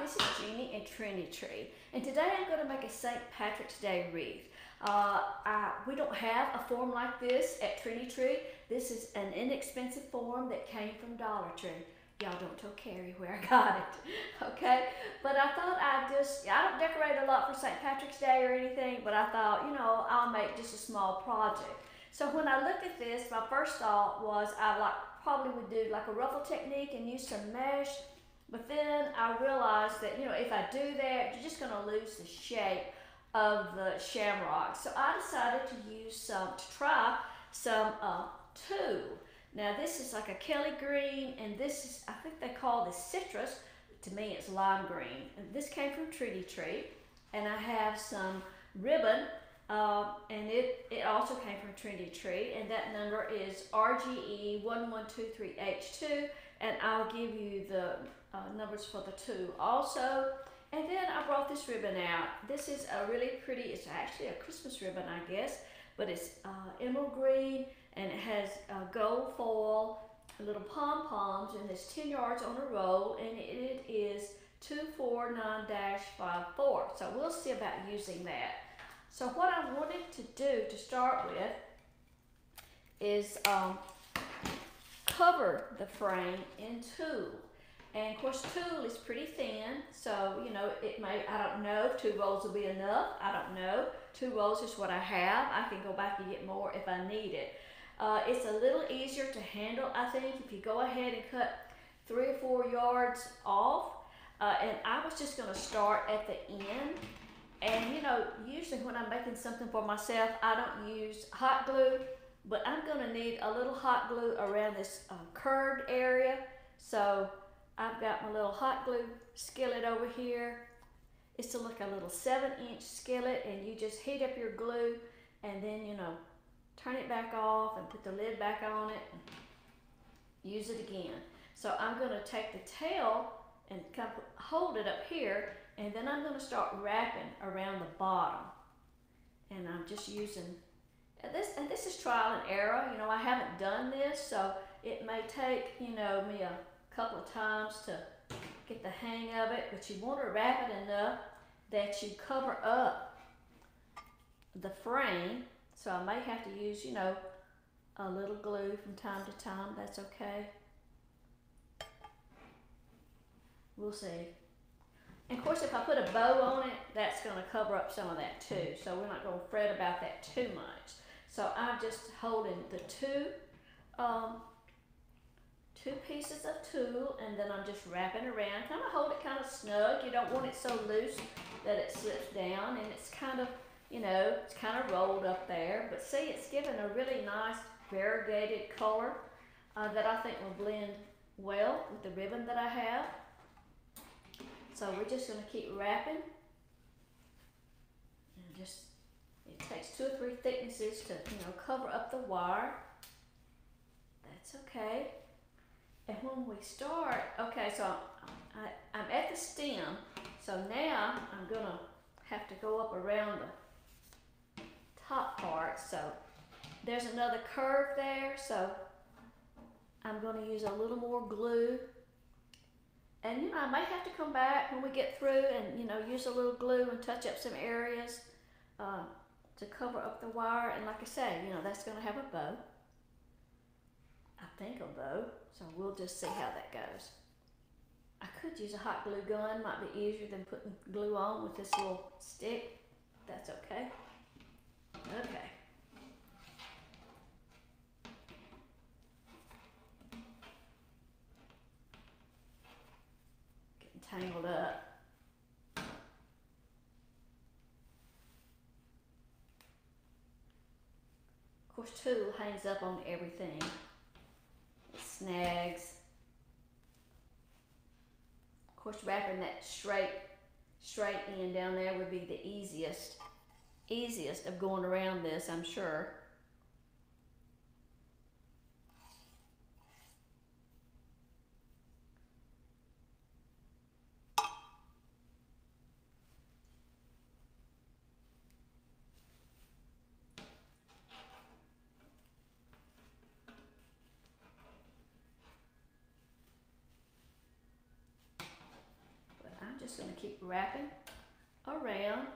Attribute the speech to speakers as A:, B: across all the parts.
A: This is Jeannie and Trendy Tree, and today I'm going to make a St. Patrick's Day wreath. We don't have a form like this at Trendy Tree. This is an inexpensive form that came from Dollar Tree. Y'all don't tell Carrie where I got it, okay? But I thought I don't decorate a lot for St. Patrick's Day or anything, but I thought, you know, I'll make just a small project. So when I looked at this, my first thought was I probably would do like a ruffle technique and use some mesh. But then I realized that, you know, if I do that, you're just going to lose the shape of the shamrock. So I decided to try some tulle. Now this is like a Kelly green, and this is, I think they call this citrus. To me it's lime green. And this came from Trendy Tree. And I have some ribbon, and it also came from Trendy Tree, and that number is RGE1123H2, and I'll give you the numbers for the tulle also. And then I brought this ribbon out. This is a really pretty, it's actually a Christmas ribbon, I guess, but it's emerald green, and it has gold foil, little pom-poms, and it's 10 yards on a roll, and it is 249-54. So we'll see about using that. So what I wanted to do to start with is cover the frame in tulle. And of course tulle is pretty thin, so you know, I don't know if 2 rolls will be enough. I don't know. 2 rolls is what I have. I can go back and get more if I need it. It's a little easier to handle, I think, if you go ahead and cut 3 or 4 yards off. And I was just going to start at the end. And you know, usually when I'm making something for myself, I don't use hot glue, but I'm going to need a little hot glue around this curved area. So I've got my little hot glue skillet over here. It's like a little 7-inch skillet, and you just heat up your glue and then, you know, turn it back off and put the lid back on it and use it again. So I'm going to take the tail and kind of hold it up here, and then I'm going to start wrapping around the bottom. And I'm just using this, and this is trial and error. You know, I haven't done this, so it may take, you know, me a couple of times to get the hang of it, but you want to wrap it enough that you cover up the frame. So I may have to use, you know, a little glue from time to time. That's okay. We'll see. And of course, if I put a bow on it, that's going to cover up some of that too. So we're not going to fret about that too much. So I'm just holding the two pieces of tulle, and then I'm just wrapping around. Kind of hold it kind of snug. You don't want it so loose that it slips down, and it's kind of, you know, it's kind of rolled up there. But see, it's given a really nice variegated color that I think will blend well with the ribbon that I have. So we're just going to keep wrapping. And just, it takes 2 or 3 thicknesses to, you know, cover up the wire. That's okay. And when we start, okay, so I'm at the stem. So now I'm going to have to go up around the top part. So there's another curve there. So I'm going to use a little more glue. And you know, I may have to come back when we get through and, you know, use a little glue and touch up some areas to cover up the wire. And like I say, you know, that's going to have a bow. I think a bow. So we'll just see how that goes. I could use a hot glue gun. Might be easier than putting glue on with this little stick. That's okay. Okay. Tangled up. Of course, tulle hangs up on everything. It snags. Of course, wrapping that straight end down there would be the easiest of going around this, I'm sure. just going to keep wrapping around.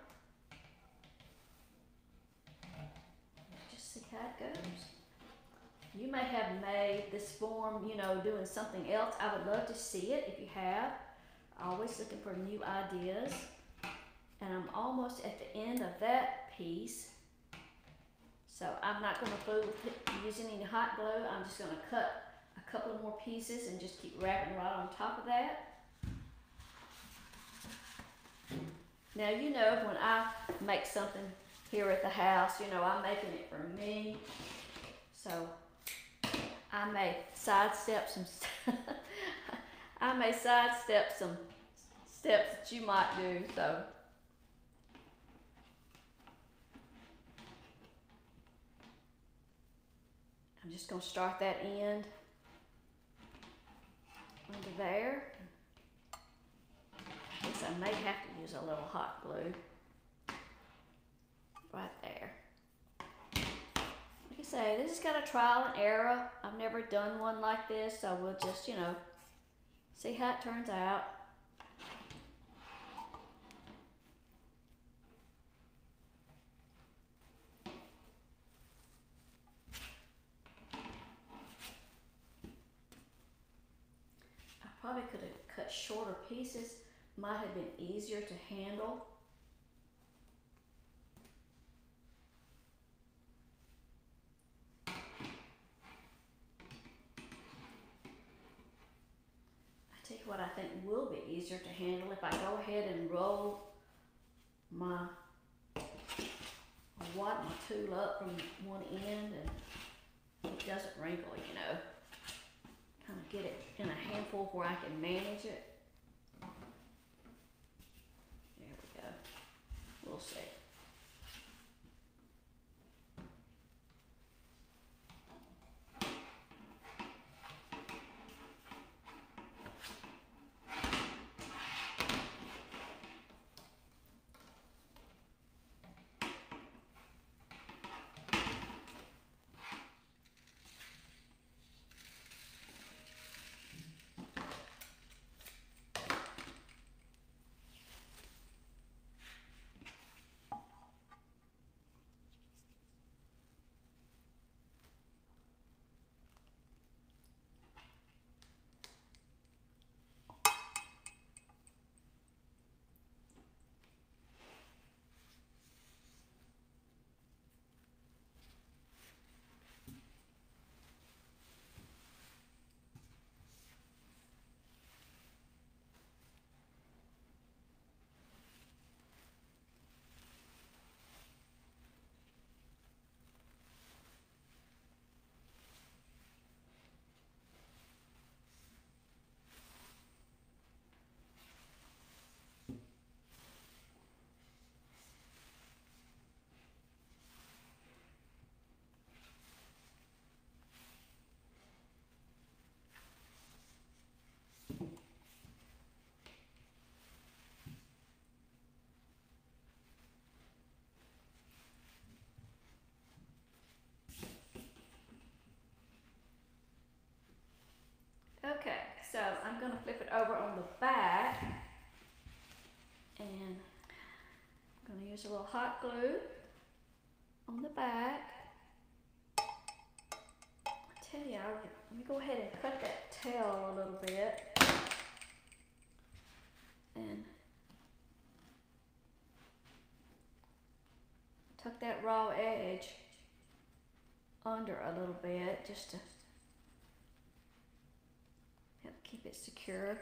A: Just see how it goes. You may have made this form, you know, doing something else. I would love to see it if you have. Always looking for new ideas. And I'm almost at the end of that piece. So I'm not going to fool with using any hot glue. I'm just going to cut a couple more pieces and just keep wrapping right on top of that. Now, you know, when I make something here at the house, you know, I'm making it for me. So I may sidestep some some steps that you might do. So I'm just going to start that end under there. I guess I may have to use a little hot glue right there. Like I say, this is kind of trial and error. I've never done one like this, so we'll just, you know, see how it turns out. I probably could have cut shorter pieces. Might have been easier to handle. I tell you what I think will be easier to handle if I go ahead and roll my tulle up from one end and it doesn't wrinkle, you know. Kind of get it in a handful where I can manage it. We'll see. Okay, so I'm going to flip it over on the back and I'm going to use a little hot glue on the back. I tell you, let me go ahead and cut that tail a little bit and tuck that raw edge under a little bit just to help keep it secure.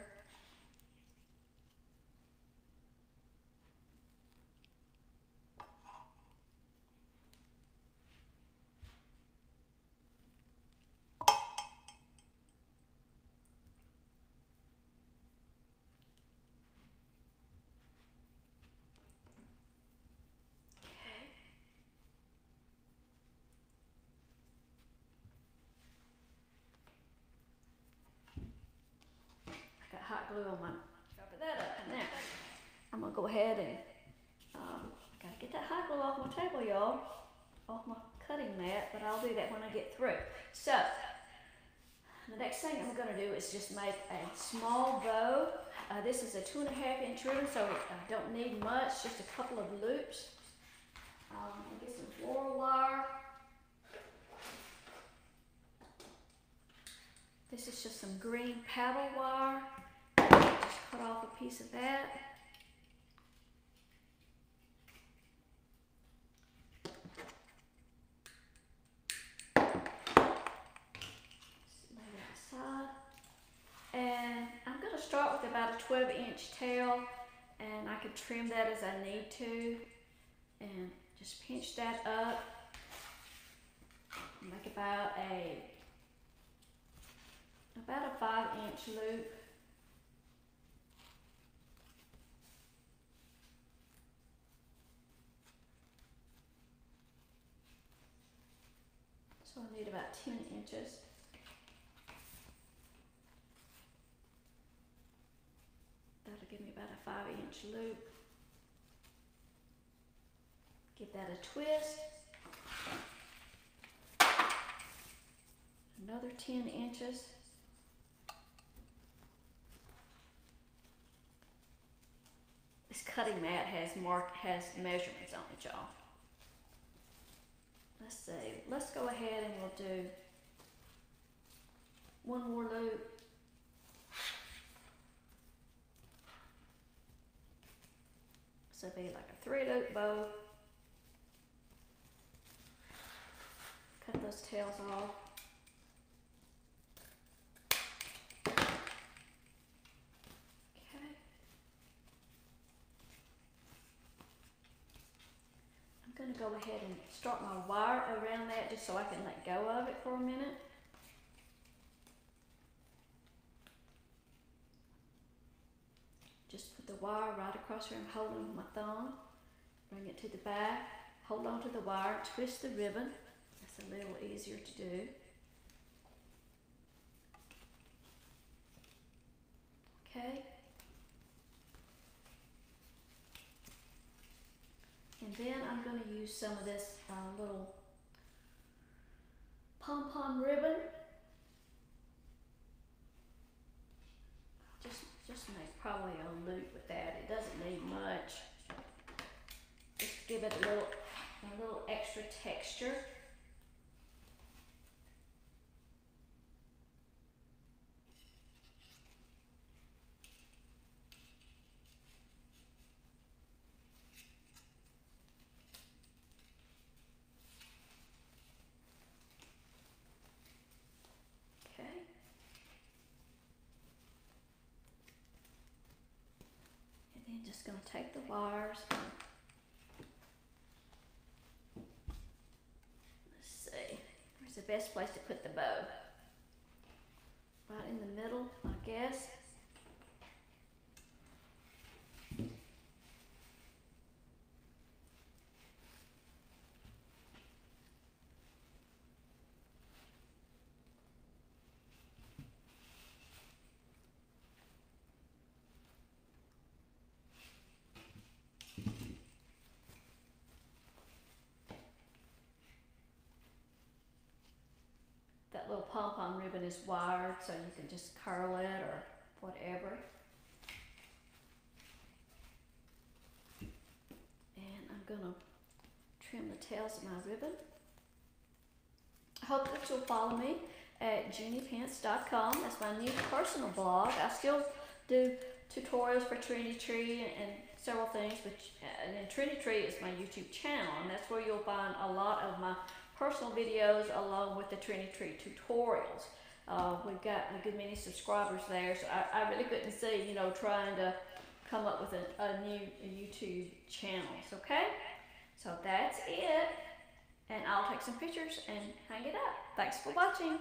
A: Hot glue on my, cover that up, and now I'm gonna go ahead and gotta get that hot glue off my table, y'all, off my cutting mat, but I'll do that when I get through. So The next thing I'm going to do is just make a small bow. This is a 2.5-inch ribbon, so I don't need much, just a couple of loops. I'll get some floral wire. This is just some green paddle wire. Just cut off a piece of that. And I'm going to start with about a 12-inch tail, and I can trim that as I need to, and just pinch that up, make about a 5-inch loop. So I need about 10 inches. That'll give me about a 5-inch loop. Give that a twist. Another 10 inches. This cutting mat has measurements on it, y'all. Let's see. Let's go ahead and we'll do one more loop. So it'll be like a 3-loop bow. Cut those tails off. Okay. I'm going to go ahead and start my wire around that just so I can let go of it for a minute. Just put the wire right across here. I'm holding with my thumb. Bring it to the back. Hold on to the wire. Twist the ribbon. That's a little easier to do. Okay. And then I'm going to use some of this little pom-pom ribbon. Just make probably a loop with that. It doesn't need much. Just give it a little extra texture. Just going to take the wires. Let's see. Where's the best place to put the bow? Right in the middle, I guess. That little pom-pom ribbon is wired, so you can just curl it or whatever. And I'm gonna trim the tails of my ribbon. I hope that you'll follow me at JeanniePants.com. That's my new personal blog. I still do tutorials for Trendy Tree and several things, and then Trendy Tree is my YouTube channel, and that's where you'll find a lot of my personal videos along with the Trendy Tree tutorials. We've got a good many subscribers there, so I really couldn't see, trying to come up with a new YouTube channel. Okay? So that's it. And I'll take some pictures and hang it up. Thanks for watching.